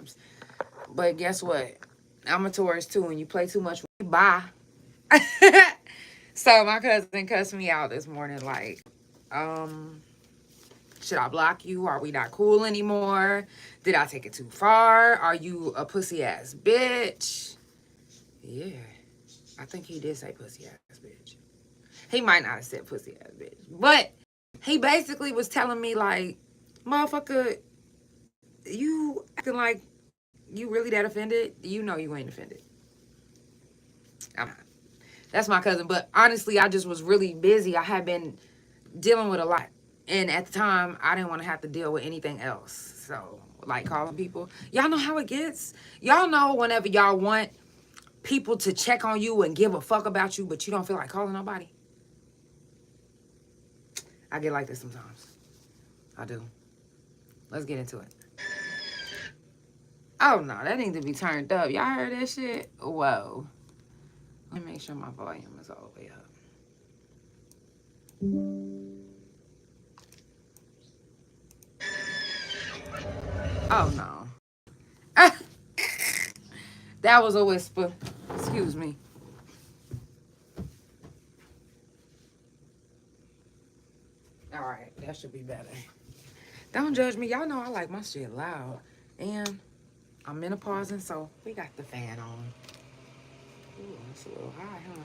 sometimes. But guess what? I'm a Taurus too, and you play too much. Bye. So my cousin cussed me out this morning, like, should I block you? Are we not cool anymore? Did I take it too far? Are you a pussy ass bitch? Yeah, I think he did say pussy ass bitch. He might not have said pussy ass bitch, but he basically was telling me, like, motherfucker, you acting like you really that offended? You know you ain't offended. I'm not. That's my cousin. But honestly, I just was really busy. I had been dealing with a lot. And at the time, I didn't want to have to deal with anything else. So, like calling people. Y'all know how it gets? Y'all know whenever y'all want people to check on you and give a fuck about you, but you don't feel like calling nobody? I get like this sometimes. I do. Let's get into it. Oh, no. That needs to be turned up. Y'all heard that shit? Whoa. Let me make sure my volume is all the way up. Oh, no. That was a whisper. Excuse me. All right. That should be better. Don't judge me. Y'all know I like my shit loud. And I'm menopausing, so we got the fan on. Ooh, that's a little high, huh?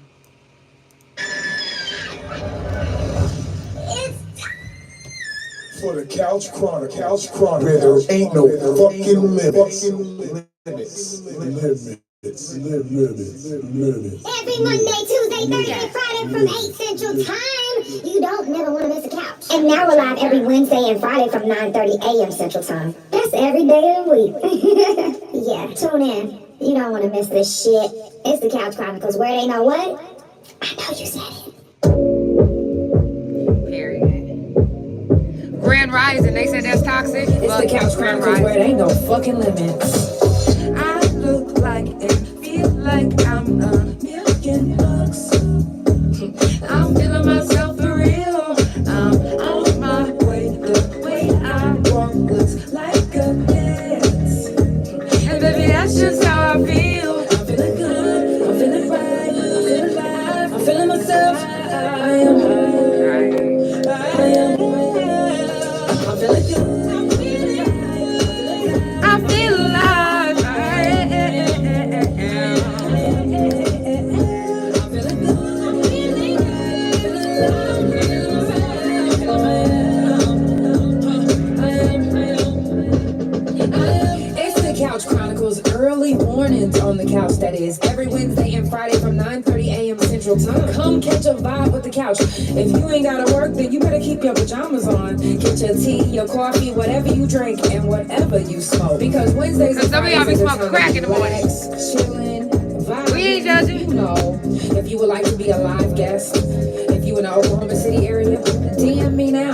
It's time for the Couch Chronicles, where there ain't no fucking limits. Every Monday, Tuesday, Thursday, and Friday from 8 Central Time. You don't never want to miss a couch. And now we're live every Wednesday and Friday from 9:30 a.m. Central Time. That's every day of the week. Yeah, tune in. You don't want to miss this shit. It's the Couch Chronicles, where they know what? I know you said it. Period. Grand Rising, they said that's toxic. It's the Couch Chronicles, where there ain't no fucking limits. I look like and feel like I'm $1,000,000. I'm feeling myself for real. I'm on my way. The way I walk looks like a dance. And baby, that's just how I feel. I'm feeling good. I'm feeling right. I'm feeling alive. I'm feeling myself. I am. I'm feeling good. I feel alive. Early mornings on the couch, that is, every Wednesday and Friday from 9:30 a.m. Central Time. Come catch a vibe with the couch. If you ain't gotta work, then you better keep your pajamas on. Get your tea, your coffee, whatever you drink, and whatever you smoke. Because Wednesdays and Some of y'all be smoking crack in the morning. Chilling, vibing. We ain't judging. You know, if you would like to be a live guest, if you in the Oklahoma City area, DM me now.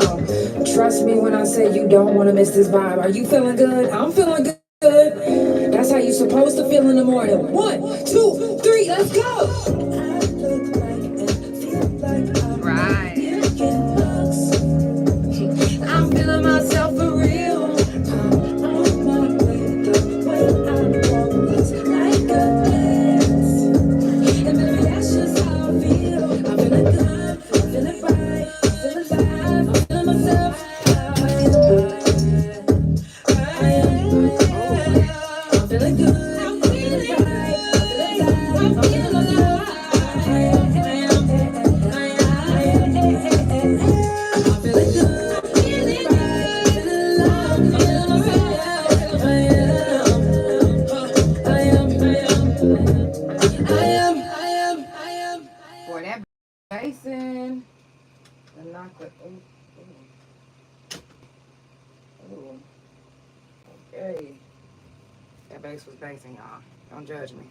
Trust me when I say you don't want to miss this vibe. Are you feeling good? I'm feeling good. That's how you're supposed to feel in the morning. 1, 2, 3, let's go. Right. I'm feeling myself for real. I'm on my way. The way I walk looks like a dance. And baby, that's just how I feel. I'm feeling good. I'm feeling right. I'm feeling alive. I'm feeling myself. Jason, and knock it. Oh, okay. That bass was basing, y'all. Don't judge me.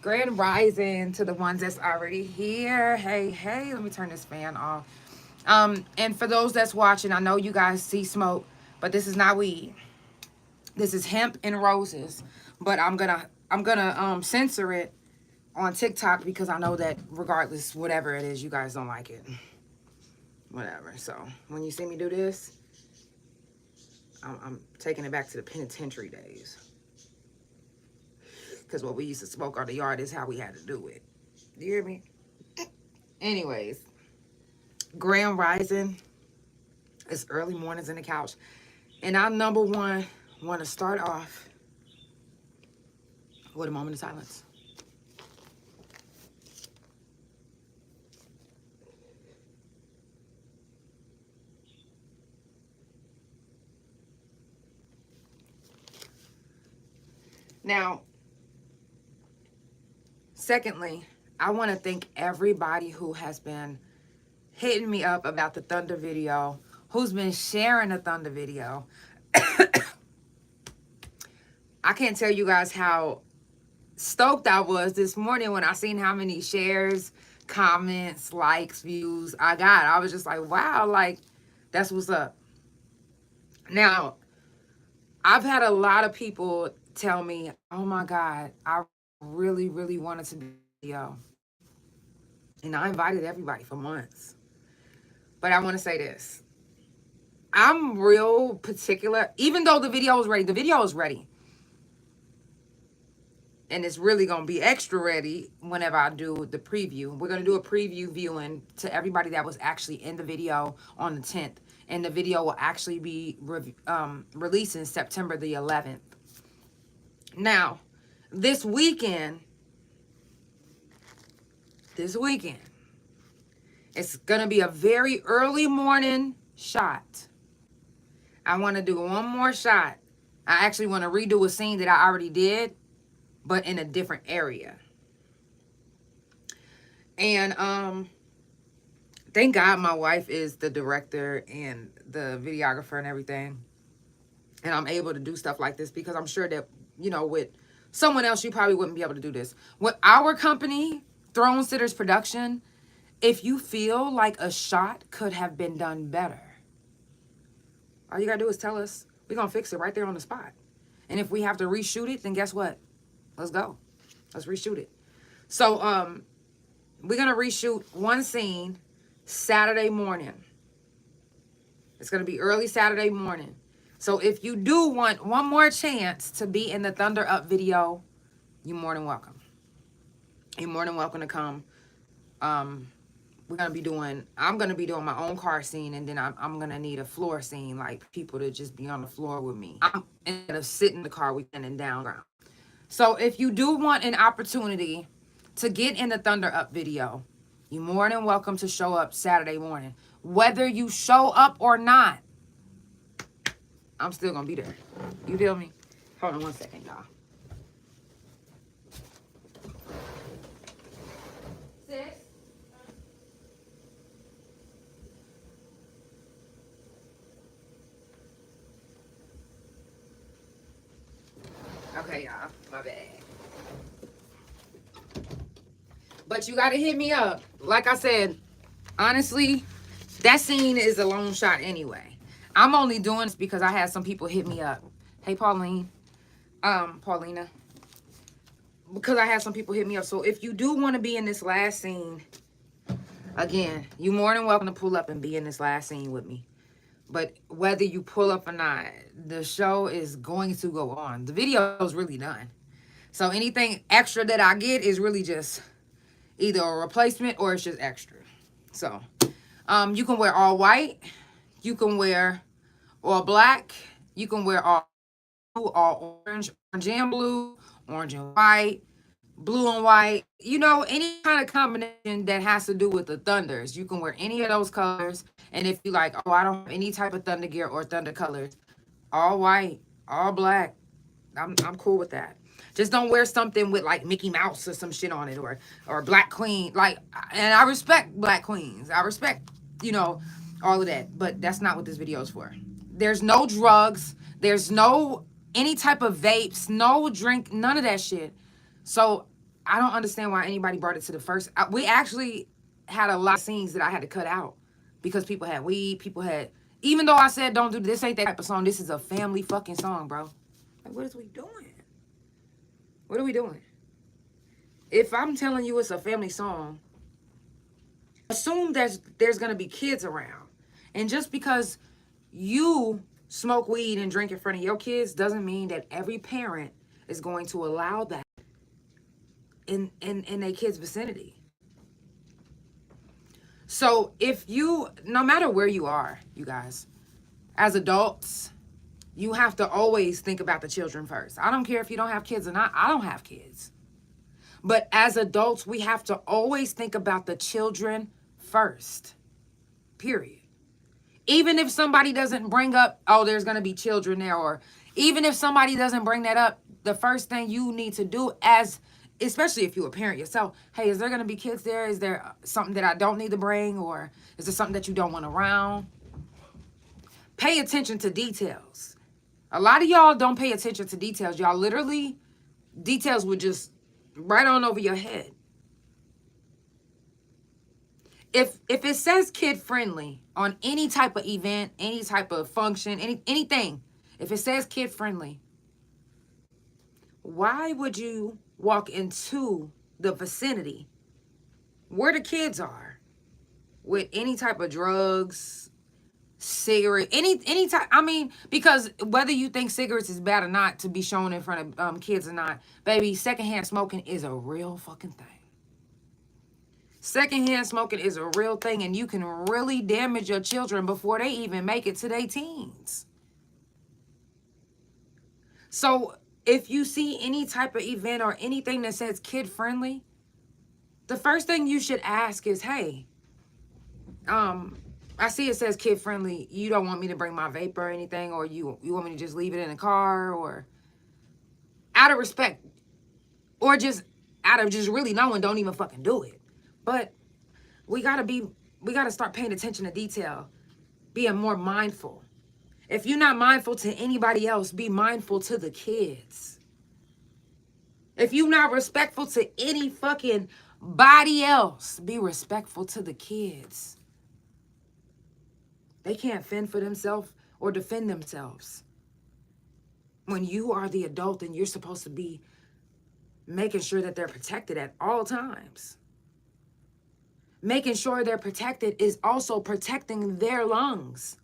Grand Rising to the ones that's already here. Hey, hey, let me turn this fan off. And for those that's watching, I know you guys see smoke, but this is not weed. This is hemp and roses. But I'm gonna censor it on TikTok because I know that regardless, whatever it is, you guys don't like it. Whatever. So when you see me do this, I'm taking it back to the penitentiary days. Because what we used to smoke on the yard is how we had to do it. Do you hear me? Anyways, Grand Rising. It's early mornings in the couch. And I, number one, want to start off with a moment of silence. Now, secondly, I want to thank everybody who has been hitting me up about the Thunder video, who's been sharing the Thunder video. I can't tell you guys how stoked I was this morning when I seen how many shares, comments, likes, views I got. I was just like, wow, like, that's what's up. Now, I've had a lot of people tell me, oh my God, I really, really wanted to be a video. And I invited everybody for months. But I want to say this. I'm real particular. Even though the video is ready. And it's really going to be extra ready whenever I do the preview. We're going to do a preview viewing to everybody that was actually in the video on the 10th. And the video will actually be releasing September the 11th. Now, this weekend, it's going to be a very early morning shot. I want to do one more shot. I actually want to redo a scene that I already did, but in a different area. And thank God my wife is the director and the videographer and everything. And I'm able to do stuff like this because I'm sure that, you know, with someone else, you probably wouldn't be able to do this. With our company, Throne Sitters Production, if you feel like a shot could have been done better, all you gotta do is tell us. We're gonna fix it right there on the spot. And if we have to reshoot it, then guess what? Let's go. Let's reshoot it. So we're gonna reshoot one scene Saturday morning. It's gonna be early Saturday morning. So if you do want one more chance to be in the Thunder Up video, you're more than welcome. You're more than welcome to come. I'm gonna be doing my own car scene, and then I'm gonna need a floor scene, like people to just be on the floor with me. Instead of sitting in the car, we can down ground. So if you do want an opportunity to get in the Thunder Up video, you're more than welcome to show up Saturday morning. Whether you show up or not, I'm still gonna be there. You feel me? Hold on one second, y'all. Sis? Okay, y'all. My bad. But you gotta hit me up. Like I said, honestly, that scene is a long shot anyway. I'm only doing this because I had some people hit me up. Hey, Paulina. Because I had some people hit me up. So if you do want to be in this last scene, again, you're more than welcome to pull up and be in this last scene with me. But whether you pull up or not, the show is going to go on. The video is really done. So anything extra that I get is really just either a replacement or it's just extra. So you can wear all white. You can wear all black. You can wear all blue, all orange and blue, orange and white, blue and white. You know, any kind of combination that has to do with the Thunders. You can wear any of those colors. And if you like, oh, I don't have any type of Thunder gear or Thunder colors, all white, all black, I'm cool with that. Just don't wear something with like Mickey Mouse or some shit on it, or Black Queen. Like, and I respect Black Queens. I respect, you know, all of that, but that's not what this video is for. There's no drugs. There's no any type of vapes, no drink, none of that shit. So I don't understand why anybody brought it to the first. We actually had a lot of scenes that I had to cut out because people had weed, people had, even though I said don't do this, ain't that type of song. This is a family fucking song, bro. Like, what is we doing? What are we doing? If I'm telling you it's a family song, assume there's gonna be kids around. And just because you smoke weed and drink in front of your kids doesn't mean that every parent is going to allow that in their kids' vicinity. So no matter where you are, you guys, as adults, you have to always think about the children first. I don't care if you don't have kids or not. I don't have kids. But as adults, we have to always think about the children first. Period. Even if somebody doesn't bring up, oh, there's going to be children there, or even if somebody doesn't bring that up, the first thing you need to do, especially if you're a parent yourself, hey, is there going to be kids there? Is there something that I don't need to bring, or is there something that you don't want around? Pay attention to details. A lot of y'all don't pay attention to details. Y'all literally, details would just right on over your head. If it says kid friendly on any type of event, any type of function, anything, if it says kid friendly, why would you walk into the vicinity where the kids are with any type of drugs, cigarette, any type? I mean, because whether you think cigarettes is bad or not to be shown in front of kids or not, baby, secondhand smoking is a real fucking thing. Secondhand smoking is a real thing, and you can really damage your children before they even make it to their teens. So if you see any type of event or anything that says kid friendly, the first thing you should ask is, hey, I see it says kid friendly. You don't want me to bring my vape or anything, or you want me to just leave it in the car, or out of respect, or just out of just really knowing, don't even fucking do it. But we gotta start paying attention to detail, being more mindful. If you're not mindful to anybody else, be mindful to the kids. If you're not respectful to any fucking body else, be respectful to the kids. They can't fend for themselves or defend themselves. When you are the adult and you're supposed to be making sure that they're protected at all times. Making sure they're protected is also protecting their lungs.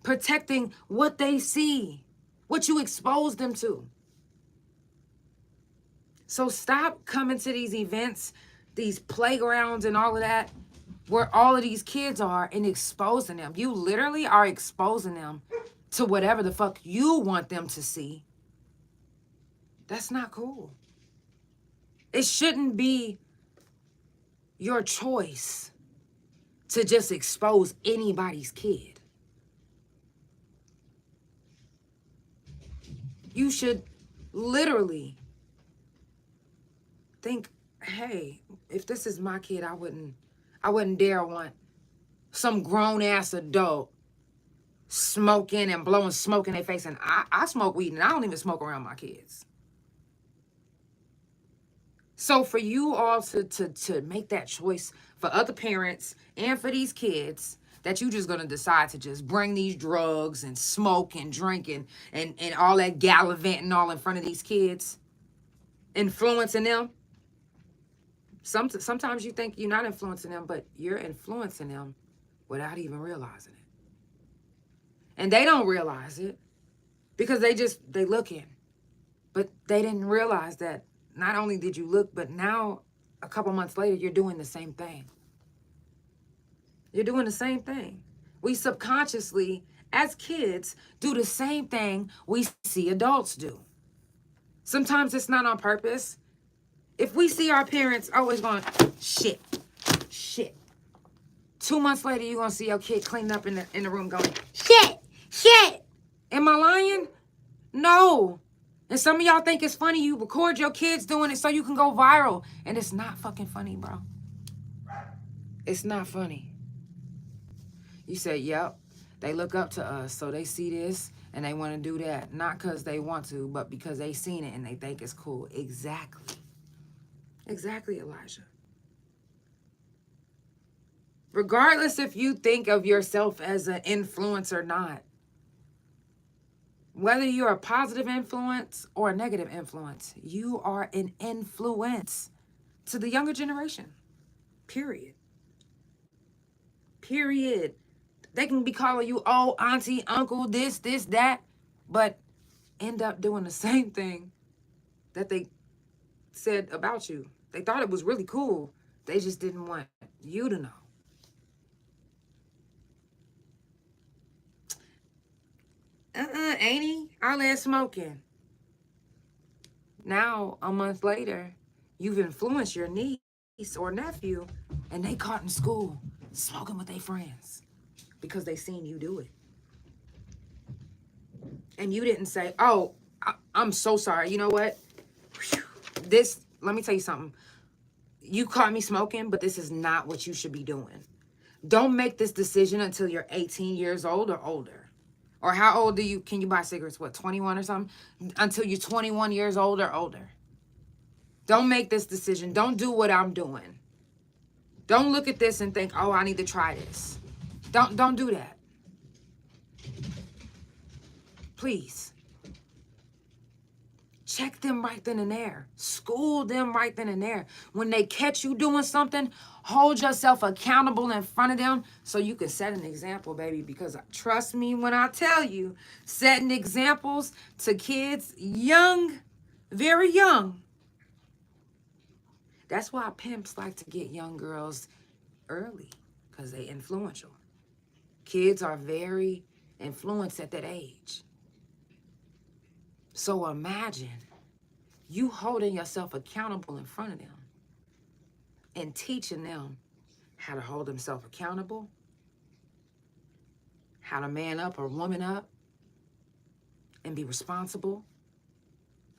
Protecting what they see, what you expose them to. So stop coming to these events, these playgrounds and all of that, where all of these kids are, and exposing them. You literally are exposing them to whatever the fuck you want them to see. That's not cool. It shouldn't be your choice to just expose anybody's kid. You should literally think, hey, if this is my kid, I wouldn't dare want some grown-ass adult smoking and blowing smoke in their face. And I smoke weed, and I don't even smoke around my kids. So for you all to make that choice for other parents and for these kids, that you just going to decide to just bring these drugs and smoke and drink and all that gallivanting all in front of these kids, influencing them. Sometimes you think you're not influencing them, but you're influencing them without even realizing it. And they don't realize it because they looking. But they didn't realize that not only did you look, but now a couple months later, you're doing the same thing. You're doing the same thing. We subconsciously, as kids, do the same thing we see adults do. Sometimes it's not on purpose. If we see our parents always going, shit. 2 months later, you're going to see your kid cleaning up in the room going, shit. Am I lying? No. And some of y'all think it's funny. You record your kids doing it so you can go viral. And it's not fucking funny, bro. It's not funny. You say, yep, they look up to us, so they see this and they want to do that. Not because they want to, but because they seen it and they think it's cool. Exactly, Elijah. Regardless if you think of yourself as an influence or not, whether you're a positive influence or a negative influence, you are an influence to the younger generation. Period. They can be calling you, oh, auntie, uncle, this, that, but end up doing the same thing that they said about you. They thought it was really cool. They just didn't want you to know. Ain't he? All that smoking. Now, a month later, you've influenced your niece or nephew, and they caught in school smoking with their friends because they seen you do it. And you didn't say, oh, I'm so sorry. You know what? Let me tell you something. You caught me smoking, but this is not what you should be doing. Don't make this decision until you're 18 years old or older. Or how old can you buy cigarettes? What, 21 or something? Until you're 21 years old or older. Don't make this decision. Don't do what I'm doing. Don't look at this and think, oh, I need to try this. Don't do that. Please. Check them right then and there. School them right then and there. When they catch you doing something, hold yourself accountable in front of them so you can set an example, baby. Because trust me when I tell you, setting examples to kids young, very young. That's why pimps like to get young girls early, because they're influential. Kids are very influenced at that age. So imagine you holding yourself accountable in front of them and teaching them how to hold themselves accountable, how to man up or woman up and be responsible,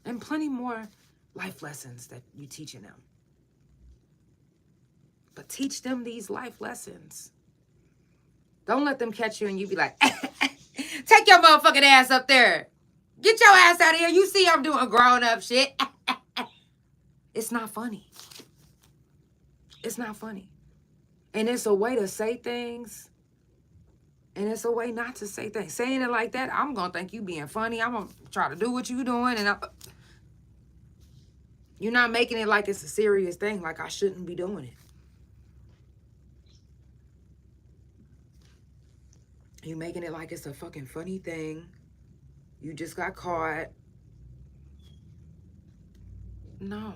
and plenty more life lessons that you teaching them. But teach them these life lessons. Don't let them catch you and you be like, take your motherfucking ass up there. Get your ass out of here. You see I'm doing grown up shit. It's not funny. It's not funny. And it's a way to say things. And it's a way not to say things. Saying it like that, I'm going to think you being funny. I'm going to try to do what you doing. And you're not making it like it's a serious thing. Like I shouldn't be doing it. You're making it like it's a fucking funny thing. You just got caught. No.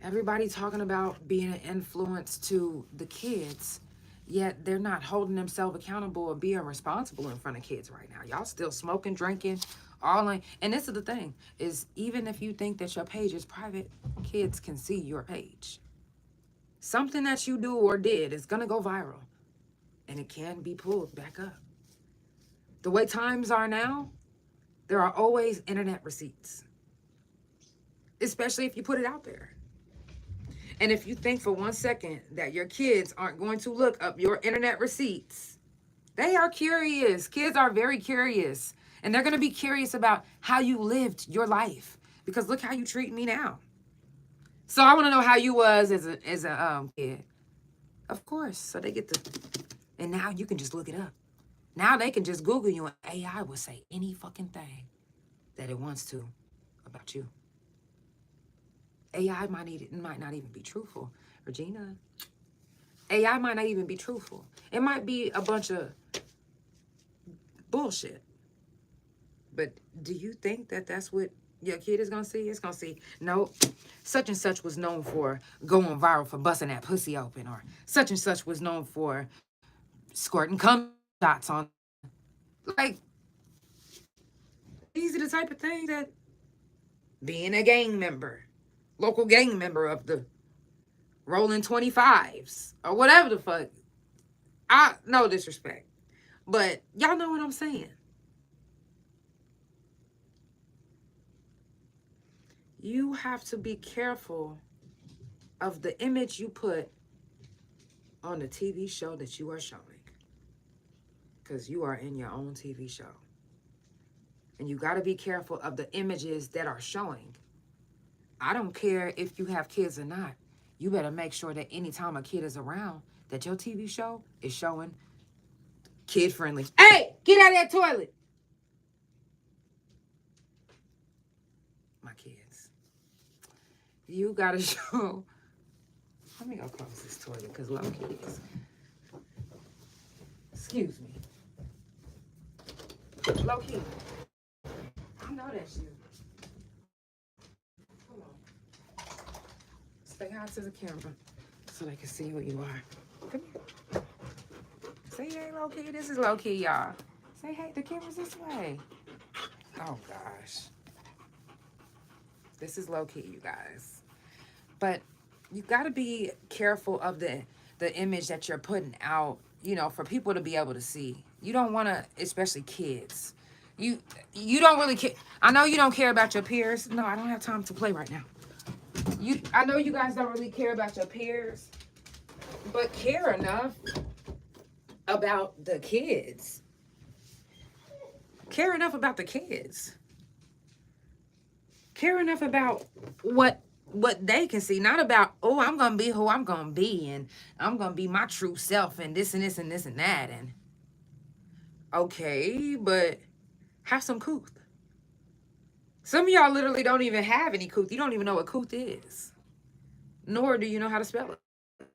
Everybody talking about being an influence to the kids, yet they're not holding themselves accountable or being responsible in front of kids right now. Y'all still smoking, drinking, all in. And this is the thing, is even if you think that your page is private, kids can see your page. Something that you do or did is going to go viral, and it can be pulled back up. The way times are now, there are always internet receipts, especially if you put it out there. And if you think for 1 second that your kids aren't going to look up your internet receipts, they are curious. Kids are very curious. And they're going to be curious about how you lived your life. Because look how you treat me now. So I want to know how you was as a kid. Of course. So they get to, and now you can just look it up. Now they can just Google you and AI will say any fucking thing that it wants to about you. AI might not even be truthful. Regina, AI might not even be truthful. It might be a bunch of bullshit. But do you think that that's what your kid is going to see? It's going to see, no, such and such was known for going viral for busting that pussy open. Or such and such was known for squirting cum shots on. Like, these are the type of things that being a gang member, local gang member of the rolling 25s or whatever the fuck. No disrespect, but y'all know what I'm saying. You have to be careful of the image you put on the TV show that you are showing, because you are in your own TV show. And you got to be careful of the images that are showing. I don't care if you have kids or not. You better make sure that anytime a kid is around, that your TV show is showing kid-friendly. Hey, get out of that toilet. My kids. You got to show. Let me go close this toilet because low kids. Excuse me. Low key. I know that's you. Come on. Stay out to the camera so they can see who you are. Come here. Say hey, low key. This is low key, y'all. Say hey, the camera's this way. Oh gosh. This is low key, you guys. But you got to be careful of the image that you're putting out, you know, for people to be able to see. You don't want to, especially kids. You don't really care. I know you don't care about your peers. No, I don't have time to play right now. I know you guys don't really care about your peers, but care enough about the kids. Care enough about the kids. Care enough about what they can see, not about, oh, I'm gonna be who I'm gonna be, and I'm gonna be my true self, and this and this and this and that. And okay, but have some couth. Some of y'all literally don't even have any couth. You don't even know what couth is, nor do you know how to spell it.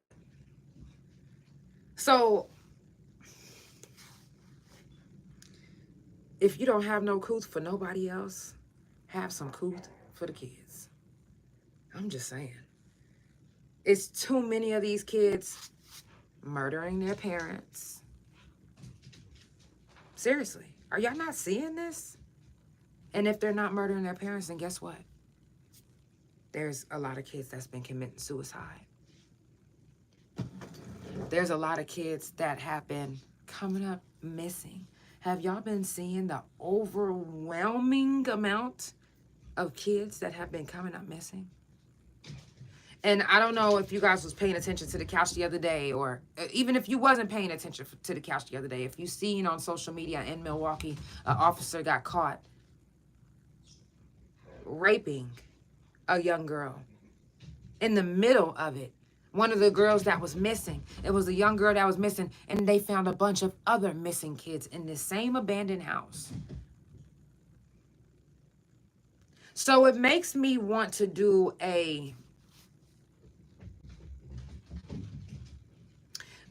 So if you don't have no couth for nobody else, have some couth for the kids. I'm just saying. It's too many of these kids murdering their parents. Seriously, are y'all not seeing this? And if they're not murdering their parents, then guess what? There's a lot of kids that's been committing suicide. There's a lot of kids that have been coming up missing. Have y'all been seeing the overwhelming amount of kids that have been coming up missing? And I don't know if you guys was paying attention to the couch the other day, or even if you wasn't paying attention to the couch the other day, if you seen on social media in Milwaukee, an officer got caught raping a young girl in the middle of it. One of the girls that was missing, it was a young girl that was missing, and they found a bunch of other missing kids in the same abandoned house. So it makes me want to do a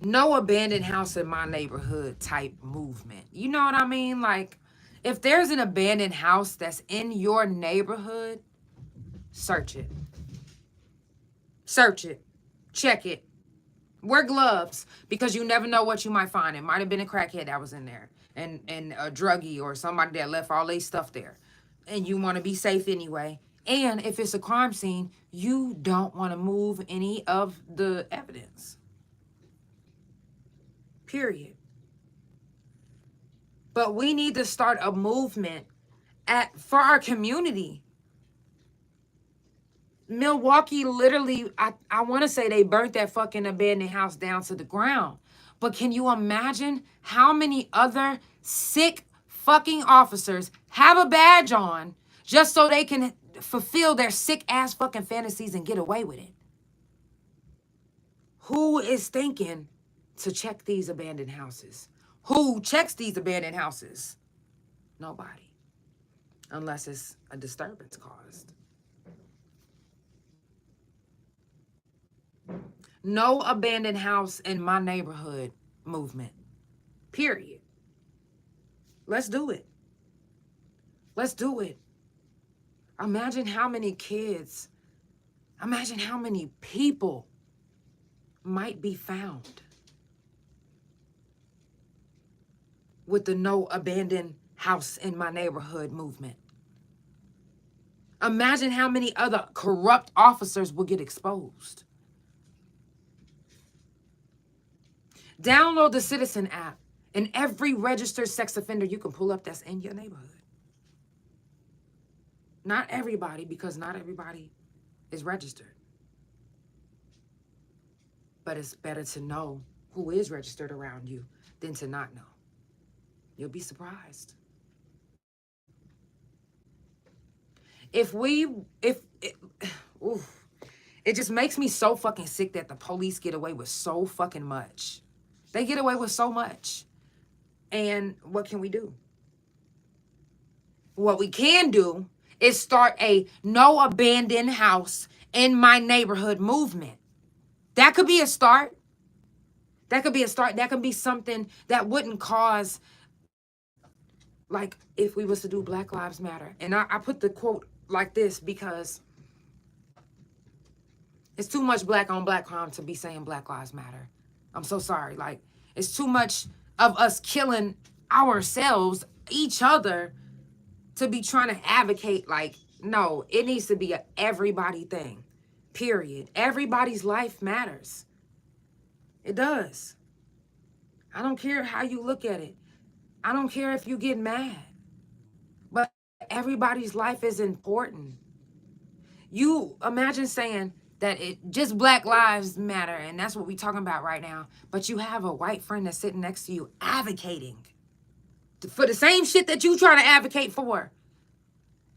no abandoned house in my neighborhood type movement. You know what I mean? Like, if there's an abandoned house that's in your neighborhood, search it. Search it. Check it. Wear gloves, because you never know what you might find. It might have been a crackhead that was in there, and a druggie, or somebody that left all their stuff there. And you want to be safe anyway. And if it's a crime scene, you don't want to move any of the evidence. Period. But we need to start a movement for our community. Milwaukee, literally, I want to say they burnt that fucking abandoned house down to the ground. But can you imagine how many other sick fucking officers have a badge on just so they can fulfill their sick ass fucking fantasies and get away with it? Who is thinking to check these abandoned houses? Who checks these abandoned houses? Nobody. Unless it's a disturbance caused. No abandoned house in my neighborhood movement. Period. Let's do it. Let's do it. Imagine how many kids, imagine how many people might be found with the no abandoned house in my neighborhood movement. Imagine how many other corrupt officers will get exposed. Download the Citizen app, and every registered sex offender you can pull up that's in your neighborhood. Not everybody, because not everybody is registered. But it's better to know who is registered around you than to not know. You'll be surprised. It just makes me so fucking sick that the police get away with so fucking much. They get away with so much. And what can we do? What we can do is start a no abandoned house in my neighborhood movement. That could be a start. That could be a start. That could be something that wouldn't cause, like, if we was to do Black Lives Matter. And I put the quote like this because it's too much black on black crime to be saying Black Lives Matter. I'm so sorry. Like, it's too much of us killing ourselves, each other, to be trying to advocate. Like, no, it needs to be a everybody thing, period. Everybody's life matters. It does. I don't care how you look at it. I don't care if you get mad. But everybody's life is important. You imagine saying that it just Black Lives Matter, and that's what we're talking about right now, but you have a white friend that's sitting next to you advocating for the same shit that you trying to advocate for.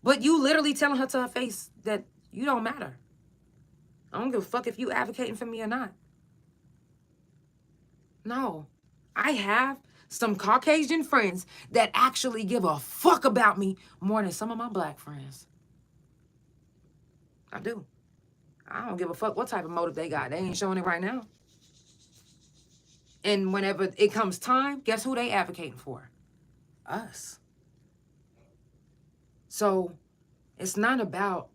But you literally telling her to her face that you don't matter. I don't give a fuck if you advocating for me or not. No. I have some Caucasian friends that actually give a fuck about me more than some of my black friends. I do. I don't give a fuck what type of motive they got. They ain't showing it right now. And whenever it comes time, guess who they advocating for? Us. So it's not about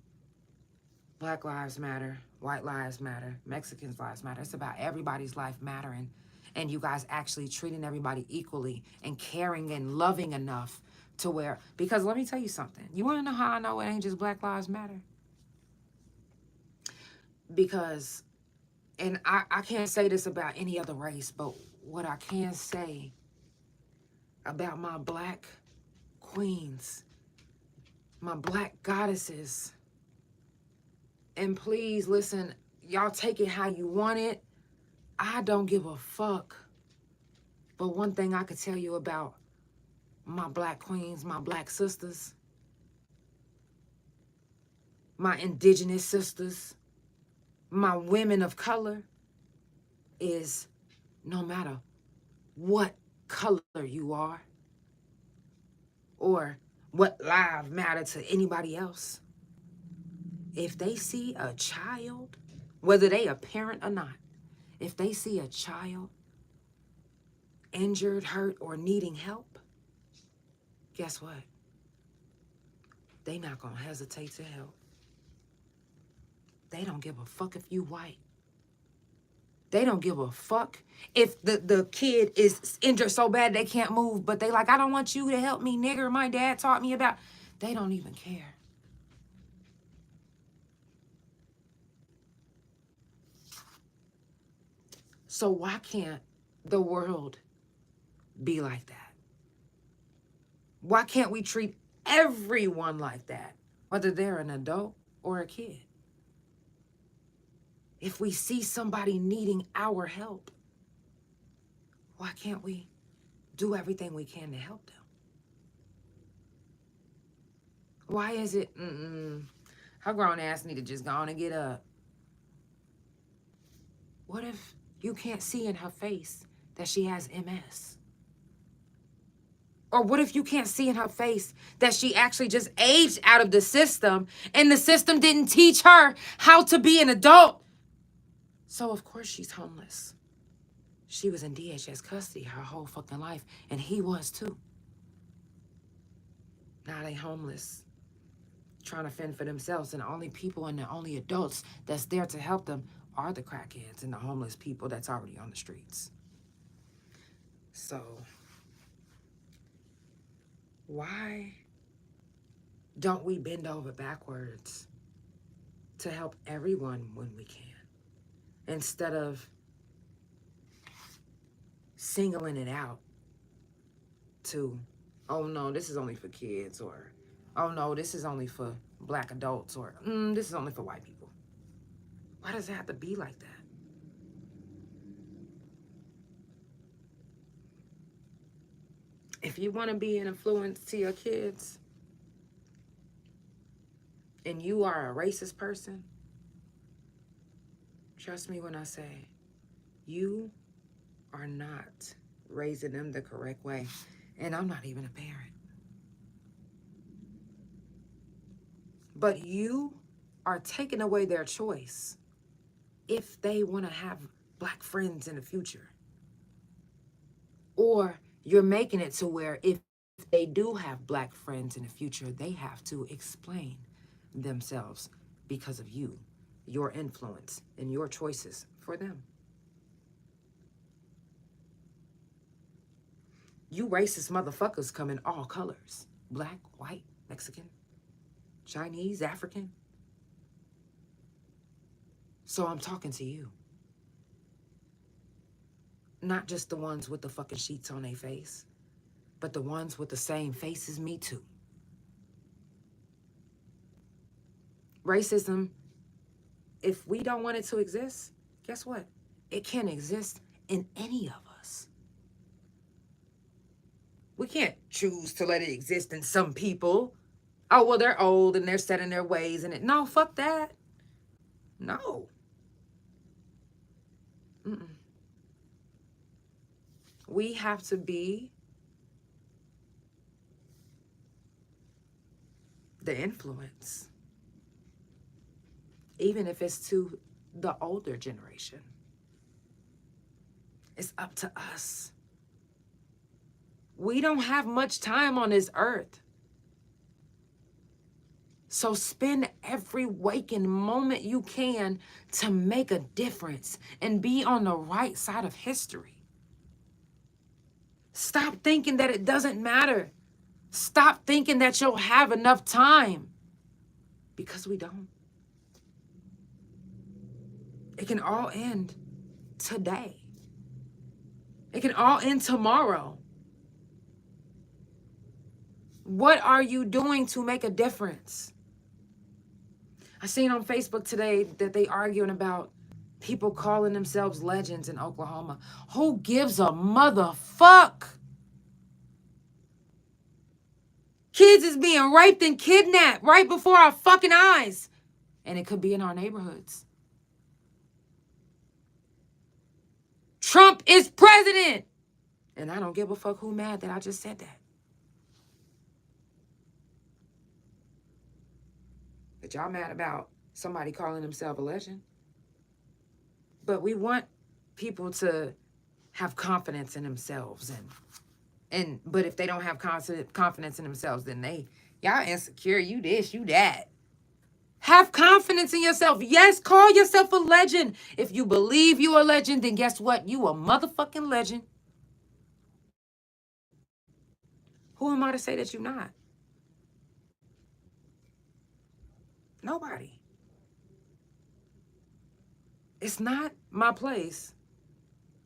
Black Lives Matter, White Lives Matter, Mexicans Lives Matter. It's about everybody's life mattering. And you guys actually treating everybody equally and caring and loving enough to where, because let me tell you something. You want to know how I know it ain't just Black Lives Matter? Because, and I can't say this about any other race, but what I can say about my black queens, my black goddesses, and please listen, y'all take it how you want it. I don't give a fuck. But one thing I could tell you about my black queens, my black sisters, my indigenous sisters, my women of color, is no matter what color you are or what lives matter to anybody else, if they see a child, whether they a parent or not, if they see a child injured, hurt, or needing help, guess what? They not gonna hesitate to help. They don't give a fuck if you white. They don't give a fuck if the kid is injured so bad they can't move, but they like, I don't want you to help me, nigger. My dad taught me about. They don't even care. So why can't the world be like that? Why can't we treat everyone like that, whether they're an adult or a kid? If we see somebody needing our help, why can't we do everything we can to help them? Why is it, her grown ass need to just go on and get up? What if you can't see in her face that she has MS? Or what if you can't see in her face that she actually just aged out of the system and the system didn't teach her how to be an adult? So of course she's homeless. She was in DHS custody her whole fucking life, and he was too. Now they homeless, trying to fend for themselves, and the only people and the only adults that's there to help them are the crackheads and the homeless people that's already on the streets. So why don't we bend over backwards to help everyone when we can, instead of singling it out to, oh no, this is only for kids, or oh no, this is only for black adults, or this is only for white people? Why does it have to be like that? If you want to be an influence to your kids and you are a racist person, trust me when I say you are not raising them the correct way. And I'm not even a parent. But you are taking away their choice if they want to have black friends in the future. Or you're making it to where if they do have black friends in the future, they have to explain themselves because of you, your influence, and your choices for them. You racist motherfuckers come in all colors. Black, white, Mexican, Chinese, African. So I'm talking to you. Not just the ones with the fucking sheets on their face, but the ones with the same face as me too. Racism, if we don't want it to exist, guess what? It can't exist in any of us. We can't choose to let it exist in some people. Oh, well, they're old and they're set in their ways and it. No, fuck that. No. Mm-mm. We have to be the influence, even if it's to the older generation. It's up to us. We don't have much time on this earth. So spend every waking moment you can to make a difference and be on the right side of history. Stop thinking that it doesn't matter. Stop thinking that you'll have enough time, because we don't. It can all end today. It can all end tomorrow. What are you doing to make a difference? I seen on Facebook today that they arguing about people calling themselves legends in Oklahoma. Who gives a motherfuck? Kids is being raped and kidnapped right before our fucking eyes. And it could be in our neighborhoods. Trump is president. And I don't give a fuck who mad that I just said that. But y'all mad about somebody calling themselves a legend. But we want people to have confidence in themselves, but if they don't have confidence in themselves, then y'all insecure, you this, you that. Have confidence in yourself. Yes, call yourself a legend. If you believe you a legend, then guess what? You a motherfucking legend. Who am I to say that you're not? Nobody. It's not my place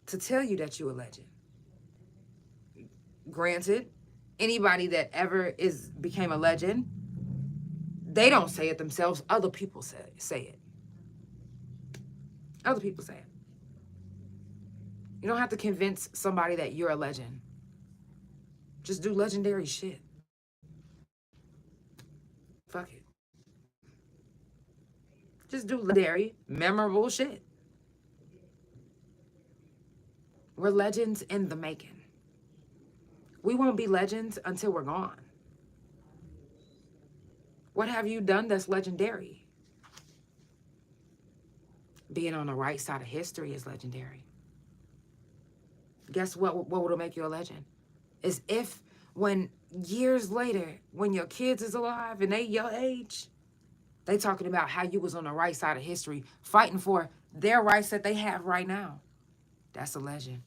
to tell you that you're a legend. Granted, anybody that ever became a legend, they don't say it themselves. Other people say it. Other people say it. You don't have to convince somebody that you're a legend. Just do legendary shit. Fuck it. Just do legendary, memorable shit. We're legends in the making. We won't be legends until we're gone. What have you done that's legendary? Being on the right side of history is legendary. Guess what will make you a legend? Is if when years later, when your kids is alive and they your age, they talking about how you was on the right side of history, fighting for their rights that they have right now. That's a legend.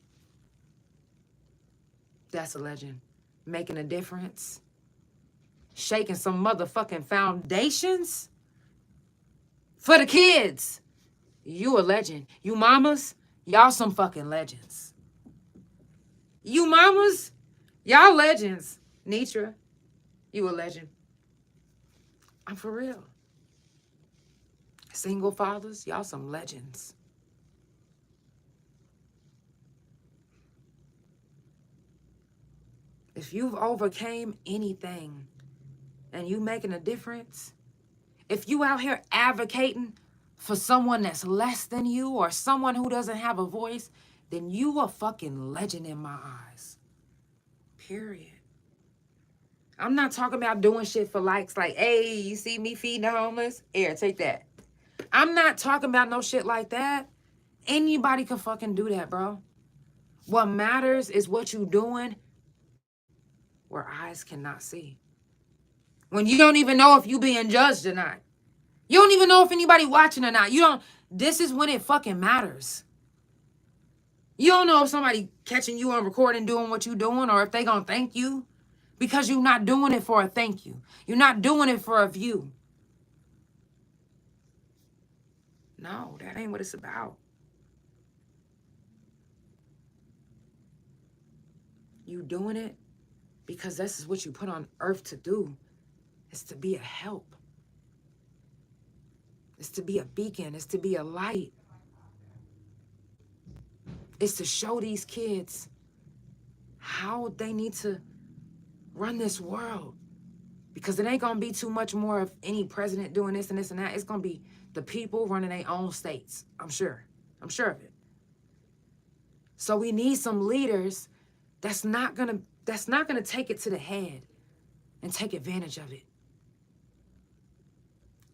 That's a legend. Making a difference. Shaking some motherfucking foundations for the kids. You a legend. You mamas, y'all some fucking legends. You mamas, y'all legends. Nitra, you a legend. I'm for real. Single fathers, y'all some legends. If you've overcame anything and you making a difference, if you out here advocating for someone that's less than you or someone who doesn't have a voice, then you a fucking legend in my eyes. Period. I'm not talking about doing shit for likes like, hey, you see me feeding the homeless? Here, take that. I'm not talking about no shit like that. Anybody can fucking do that, bro. What matters is what you're doing where eyes cannot see. When you don't even know if you being judged or not. You don't even know if anybody watching or not. This is when it fucking matters. You don't know if somebody catching you on recording doing what you doing or if they gonna thank you because you're not doing it for a thank you. You're not doing it for a view. No, that ain't what it's about. You doing it because this is what you put on earth to do. It's to be a help. It's to be a beacon. It's to be a light. It's to show these kids how they need to run this world. Because it ain't going to be too much more of any president doing this and this and that. It's going to be the people running their own states. I'm sure. I'm sure of it. So we need some leaders that's not going to take it to the head and take advantage of it.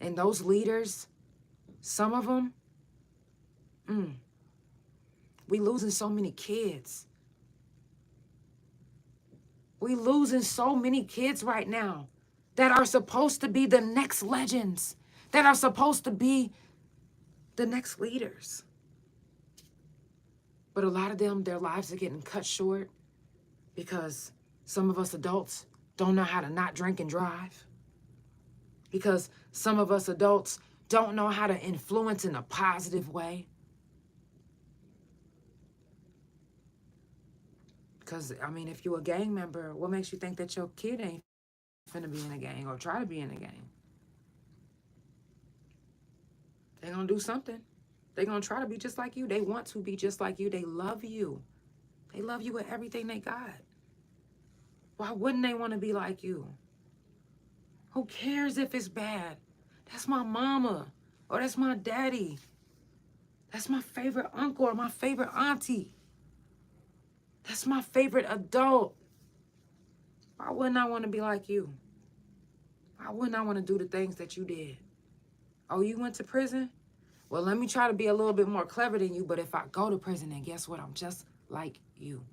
And those leaders, some of them, we losing so many kids. We losing so many kids right now that are supposed to be the next legends, that are supposed to be the next leaders. But a lot of them, their lives are getting cut short because some of us adults don't know how to not drink and drive. Because some of us adults don't know how to influence in a positive way. Because, I mean, if you're a gang member, what makes you think that your kid ain't finna be in a gang or try to be in a gang? They're gonna do something. They're gonna try to be just like you. They want to be just like you. They love you. They love you with everything they got. Why wouldn't they want to be like you? Who cares if it's bad? That's my mama, or that's my daddy. That's my favorite uncle or my favorite auntie. That's my favorite adult. Why wouldn't I want to be like you? Why wouldn't I want to do the things that you did? Oh, you went to prison? Well, let me try to be a little bit more clever than you, but if I go to prison, then guess what? I'm just like you.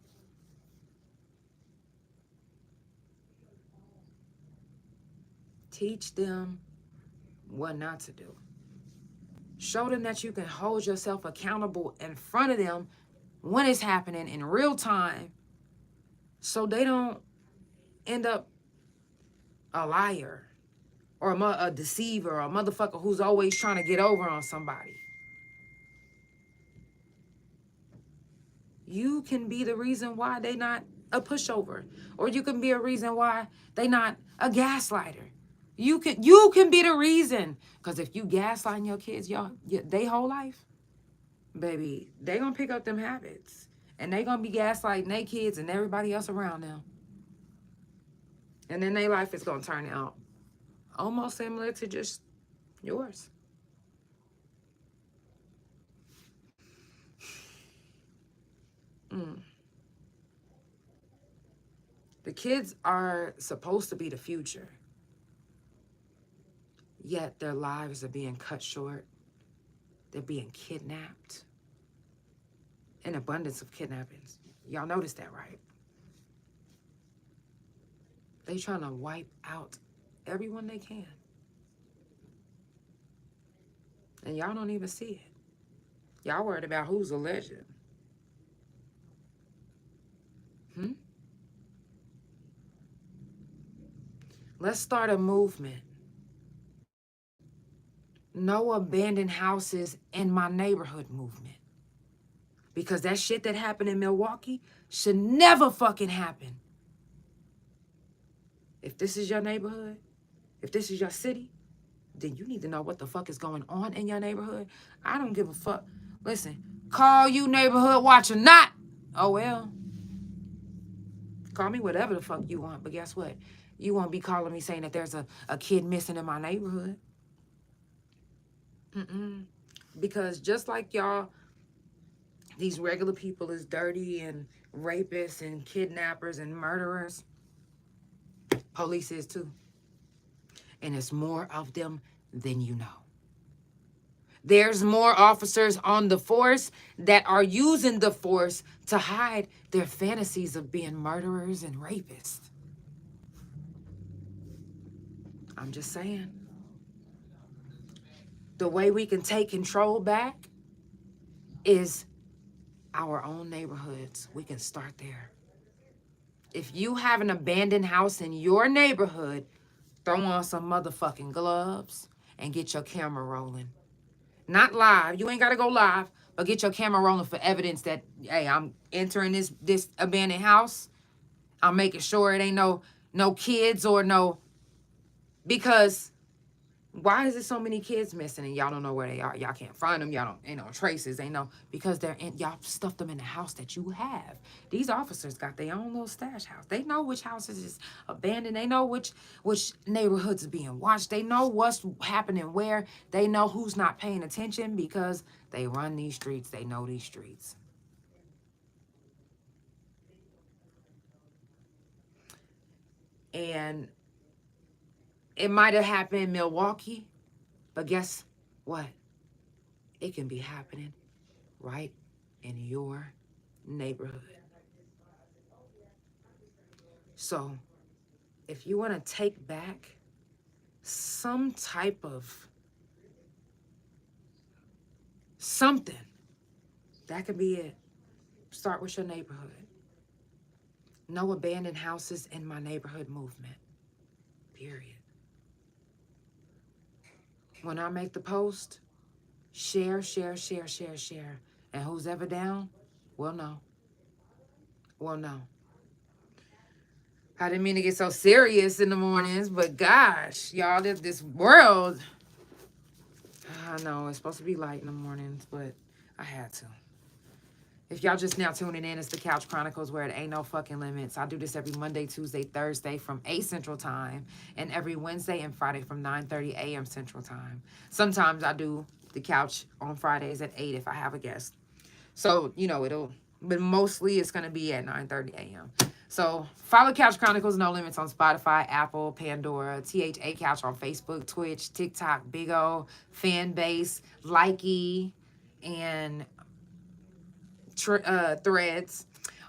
Teach them what not to do. Show them that you can hold yourself accountable in front of them when it's happening in real time so they don't end up a liar or a deceiver or a motherfucker who's always trying to get over on somebody. You can be the reason why they not a pushover, or you can be a reason why they not a gaslighter. You can be the reason, because if you gaslighting your kids, they whole life, baby, they gonna pick up them habits, and they gonna be gaslighting their kids and everybody else around them, and then their life is gonna turn out almost similar to just yours. The kids are supposed to be the future, yet their lives are being cut short. They're being kidnapped. An abundance of kidnappings. Y'all notice that, right? They trying to wipe out everyone they can. And y'all don't even see it. Y'all worried about who's a legend. Let's start a movement. No abandoned houses in my neighborhood movement. Because that shit that happened in Milwaukee should never fucking happen. If this is your neighborhood, if this is your city, then you need to know what the fuck is going on in your neighborhood. I don't give a fuck. Listen, call you neighborhood watch or not. Oh well. Call me whatever the fuck you want, but guess what? You won't be calling me saying that there's a kid missing in my neighborhood. Because just like y'all, these regular people is dirty and rapists and kidnappers and murderers, police is too. And it's more of them than you know. There's more officers on the force that are using the force to hide their fantasies of being murderers and rapists. I'm just saying. The way we can take control back is our own neighborhoods. We can start there. If you have an abandoned house in your neighborhood, throw on some motherfucking gloves and get your camera rolling. Not live. You ain't got to go live, but get your camera rolling for evidence that, hey, I'm entering this abandoned house. I'm making sure it ain't no kids or no... Because why is there so many kids missing and y'all don't know where they are? Y'all can't find them. Ain't no traces. Because y'all stuffed them in the house that you have. These officers got their own little stash house. They know which houses is abandoned. They know which neighborhoods is being watched. They know what's happening where. They know who's not paying attention because they run these streets. They know these streets. And it might have happened in Milwaukee, but guess what? It can be happening right in your neighborhood. So, if you want to take back some type of something, that could be it. Start with your neighborhood. No abandoned houses in my neighborhood movement. Period. When I make the post, share. And who's ever down, will know. I didn't mean to get so serious in the mornings, but gosh, y'all, this world. I know, it's supposed to be light in the mornings, but I had to. If y'all just now tuning in, it's the Couch Chronicles where it ain't no fucking limits. I do this every Monday, Tuesday, Thursday from 8 Central Time, and every Wednesday and Friday from 9:30 a.m. Central Time. Sometimes I do the couch on Fridays at 8 if I have a guest. So, but mostly it's going to be at 9:30 a.m. So follow Couch Chronicles No Limits on Spotify, Apple, Pandora, THA Couch on Facebook, Twitch, TikTok, Big O, Fanbase, Likey, and Threads.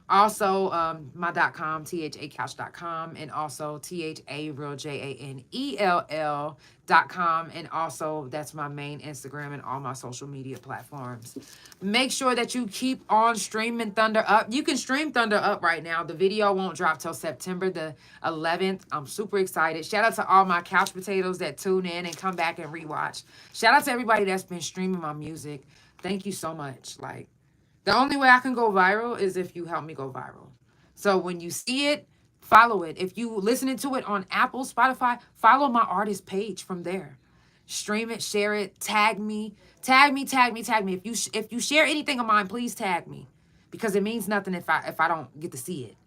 Also, my .com, thacouch.com, and also THARealJANELL.com, and also that's my main Instagram and all my social media platforms. Make sure that you keep on streaming Thunder Up. You can stream Thunder Up right now. The video won't drop till September the 11th. I'm super excited. Shout out to all my couch potatoes that tune in and come back and rewatch. Shout out to everybody that's been streaming my music. Thank you so much. The only way I can go viral is if you help me go viral. So when you see it, follow it. If you listening to it on Apple, Spotify, follow my artist page from there. Stream it, share it, tag me. If you share anything of mine, please tag me. Because it means nothing if I don't get to see it.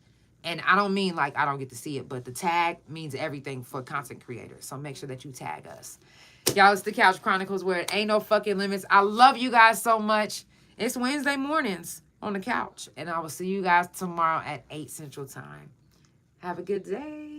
And I don't mean I don't get to see it, but the tag means everything for content creators. So make sure that you tag us. Y'all, it's the Couch Chronicles where it ain't no fucking limits. I love you guys so much. It's Wednesday mornings on the couch. And I will see you guys tomorrow at 8 Central Time. Have a good day.